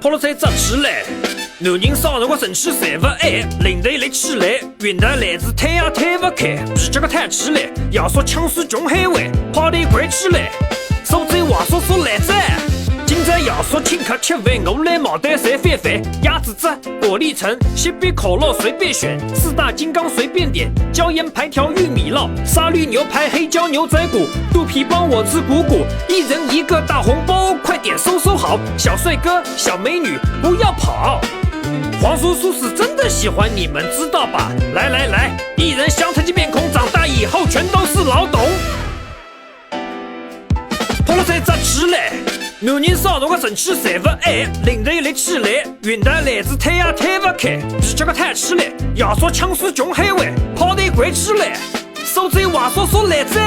破了车咋吃嘞？男人少了我生气谁不爱？领队来起来，云南来自推也推不开，皮夹个抬起来，要说抢水穷海湾，跑得快起来，手嘴话说说来仔。今朝要说请客吃饭，我来毛蛋晒饭饭，鸭子子、玻璃橙、西北可乐随便选，四大金刚随便点，椒盐排条玉米烙，沙律牛排、黑椒牛仔骨，肚皮帮我吃鼓鼓，一人一个大红包，快点收收好，小帅哥、小美女不要跑。黄叔叔是真的喜欢你们，知道吧？来来来，一人香特级面孔，长大以后全都是老董。破了车咋吃嘞？男人少了我生气谁不爱？领队来起来，云南来自推也推不开，皮夹个抬起来，要说抢水穷海湾，跑得快起来，手嘴话说说来仔。